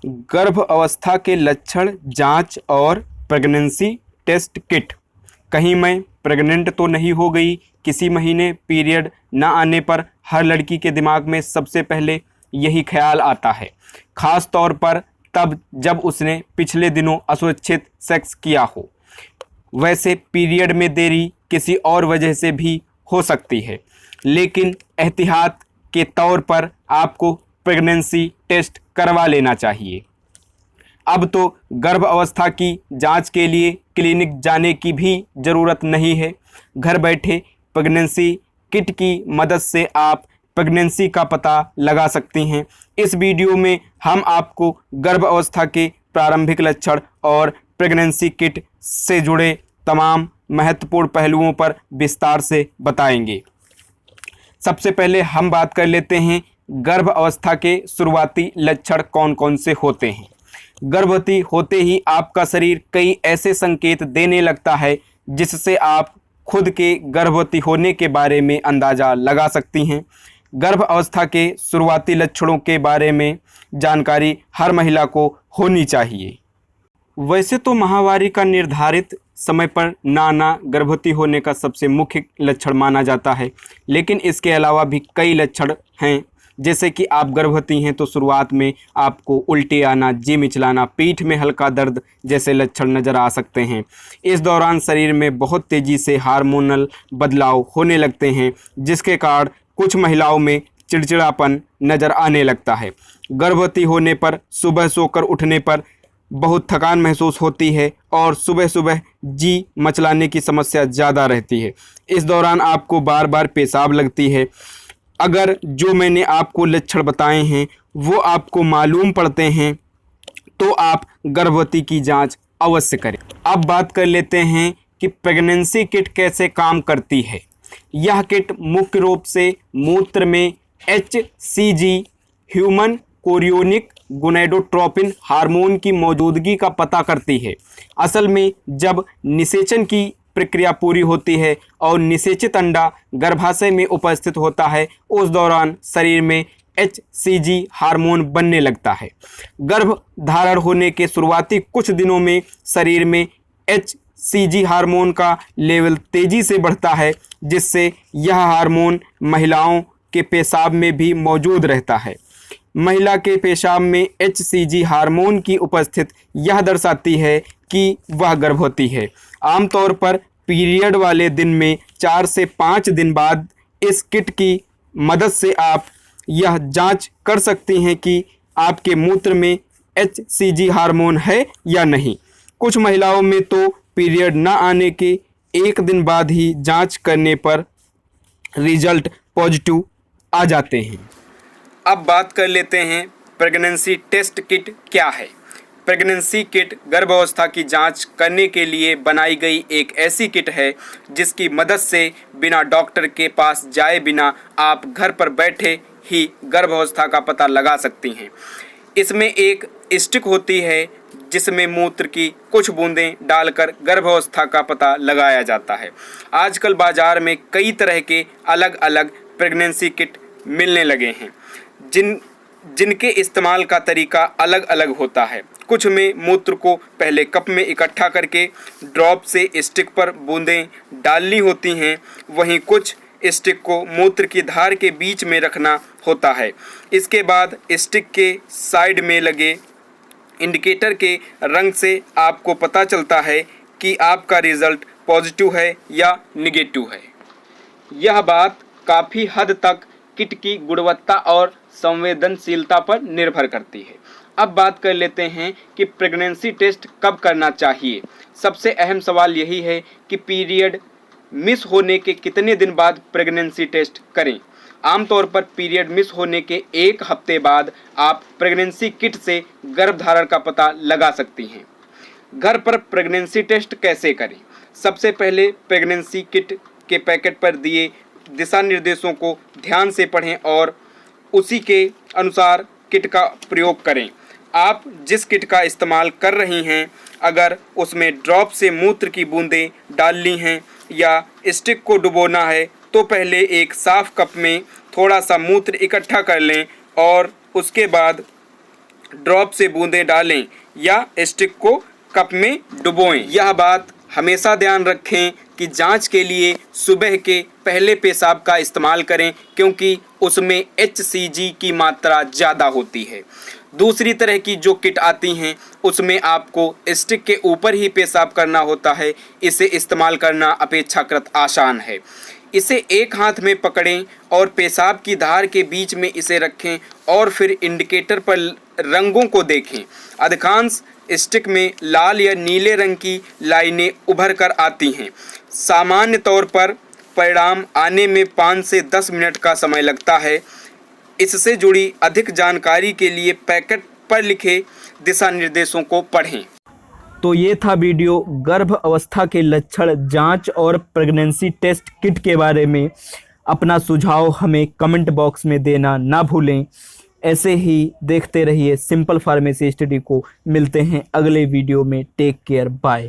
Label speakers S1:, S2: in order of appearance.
S1: गर्भ अवस्था के लक्षण, जांच और प्रेगनेंसी टेस्ट किट। कहीं मैं प्रेग्नेंट तो नहीं हो गई। किसी महीने पीरियड न आने पर हर लड़की के दिमाग में सबसे पहले यही ख्याल आता है, खास तौर पर तब जब उसने पिछले दिनों असुरक्षित सेक्स किया हो। वैसे पीरियड में देरी किसी और वजह से भी हो सकती है, लेकिन एहतियात के तौर पर आपको प्रेगनेंसी टेस्ट करवा लेना चाहिए। अब तो गर्भ अवस्था की जांच के लिए क्लिनिक जाने की भी ज़रूरत नहीं है। घर बैठे प्रेगनेंसी किट की मदद से आप प्रेगनेंसी का पता लगा सकती हैं। इस वीडियो में हम आपको गर्भ अवस्था के प्रारंभिक लक्षण और प्रेगनेंसी किट से जुड़े तमाम महत्वपूर्ण पहलुओं पर विस्तार से बताएंगे। सबसे पहले हम बात कर लेते हैं गर्भ अवस्था के शुरुआती लक्षण कौन कौन से होते हैं। गर्भवती होते ही आपका शरीर कई ऐसे संकेत देने लगता है जिससे आप खुद के गर्भवती होने के बारे में अंदाज़ा लगा सकती हैं। गर्भ अवस्था के शुरुआती लक्षणों के बारे में जानकारी हर महिला को होनी चाहिए। वैसे तो माहवारी का निर्धारित समय पर ना आना गर्भवती होने का सबसे मुख्य लक्षण माना जाता है, लेकिन इसके अलावा भी कई लक्षण हैं। जैसे कि आप गर्भवती हैं तो शुरुआत में आपको उल्टी आना, जी मिचलाना, पीठ में हल्का दर्द जैसे लक्षण नज़र आ सकते हैं। इस दौरान शरीर में बहुत तेज़ी से हार्मोनल बदलाव होने लगते हैं, जिसके कारण कुछ महिलाओं में चिड़चिड़ापन नज़र आने लगता है। गर्भवती होने पर सुबह सोकर उठने पर बहुत थकान महसूस होती है और सुबह सुबह जी मचलाने की समस्या ज़्यादा रहती है। इस दौरान आपको बार बार पेशाब लगती है। अगर जो मैंने आपको लक्षण बताए हैं वो आपको मालूम पड़ते हैं तो आप गर्भवती की जांच अवश्य करें। अब बात कर लेते हैं कि प्रेगनेंसी किट कैसे काम करती है। यह किट मुख्य रूप से मूत्र में HCG human chorionic gonadotropin hormone की मौजूदगी का पता करती है। असल में जब निषेचन की प्रक्रिया पूरी होती है और निषेचित अंडा गर्भाशय में उपस्थित होता है, उस दौरान शरीर में HCG हार्मोन बनने लगता है। गर्भ धारण होने के शुरुआती कुछ दिनों में शरीर में HCG हार्मोन का लेवल तेज़ी से बढ़ता है, जिससे यह हार्मोन महिलाओं के पेशाब में भी मौजूद रहता है। महिला के पेशाब में HCG हार्मोन की उपस्थिति यह दर्शाती है कि वह गर्भवती है। आमतौर पर पीरियड वाले दिन में 4 से 5 दिन बाद इस किट की मदद से आप यह जांच कर सकती हैं कि आपके मूत्र में HCG हार्मोन है या नहीं। कुछ महिलाओं में तो पीरियड न आने के 1 दिन बाद ही जांच करने पर रिजल्ट पॉजिटिव आ जाते हैं। अब बात कर लेते हैं प्रेगनेंसी टेस्ट किट क्या है। प्रेगनेंसी किट गर्भावस्था की जांच करने के लिए बनाई गई एक ऐसी किट है जिसकी मदद से बिना डॉक्टर के पास जाए बिना आप घर पर बैठे ही गर्भावस्था का पता लगा सकती हैं। इसमें एक स्टिक होती है जिसमें मूत्र की कुछ बूंदें डालकर गर्भावस्था का पता लगाया जाता है। आजकल बाज़ार में कई तरह के अलग अलग प्रेगनेंसी किट मिलने लगे हैं जिनके इस्तेमाल का तरीका अलग अलग होता है। कुछ में मूत्र को पहले कप में इकट्ठा करके ड्रॉप से स्टिक पर बूंदें डालनी होती हैं, वहीं कुछ स्टिक को मूत्र की धार के बीच में रखना होता है। इसके बाद स्टिक के साइड में लगे इंडिकेटर के रंग से आपको पता चलता है कि आपका रिज़ल्ट पॉजिटिव है या निगेटिव है। यह बात काफ़ी हद तक किट की गुणवत्ता और संवेदनशीलता पर निर्भर करती है। अब बात कर लेते हैं कि प्रेगनेंसी टेस्ट कब करना चाहिए। सबसे अहम सवाल यही है कि पीरियड मिस होने के कितने दिन बाद प्रेगनेंसी टेस्ट करें। आमतौर पर पीरियड मिस होने के 1 हफ्ते बाद आप प्रेगनेंसी किट से गर्भधारण का पता लगा सकती हैं। घर पर प्रेगनेंसी टेस्ट कैसे करें। सबसे पहले प्रेगनेंसी किट के पैकेट पर दिए दिशा निर्देशों को ध्यान से पढ़ें और उसी के अनुसार किट का प्रयोग करें। आप जिस किट का इस्तेमाल कर रही हैं, अगर उसमें ड्रॉप से मूत्र की बूंदें डालनी हैं या स्टिक को डुबोना है तो पहले एक साफ कप में थोड़ा सा मूत्र इकट्ठा कर लें और उसके बाद ड्रॉप से बूंदें डालें या स्टिक को कप में डुबोएं। यह बात हमेशा ध्यान रखें कि जांच के लिए सुबह के पहले पेशाब का इस्तेमाल करें, क्योंकि उसमें HCG की मात्रा ज़्यादा होती है। दूसरी तरह की जो किट आती हैं उसमें आपको स्टिक के ऊपर ही पेशाब करना होता है। इसे इस्तेमाल करना अपेक्षाकृत आसान है। इसे एक हाथ में पकड़ें और पेशाब की धार के बीच में इसे रखें और फिर इंडिकेटर पर रंगों को देखें। अधिकांश स्टिक में लाल या नीले रंग की लाइनें उभर कर आती हैं। सामान्य तौर पर परिणाम आने में 5 से 10 मिनट का समय लगता है। इससे जुड़ी अधिक जानकारी के लिए पैकेट पर लिखे दिशा निर्देशों को पढ़ें। तो ये था वीडियो गर्भ अवस्था के लक्षण जांच और प्रेगनेंसी टेस्ट किट के बारे में। अपना सुझाव हमें कमेंट बॉक्स में देना ना भूलें। ऐसे ही देखते रहिए सिंपल फार्मेसी स्टडी को। मिलते हैं अगले वीडियो में। Take care, bye.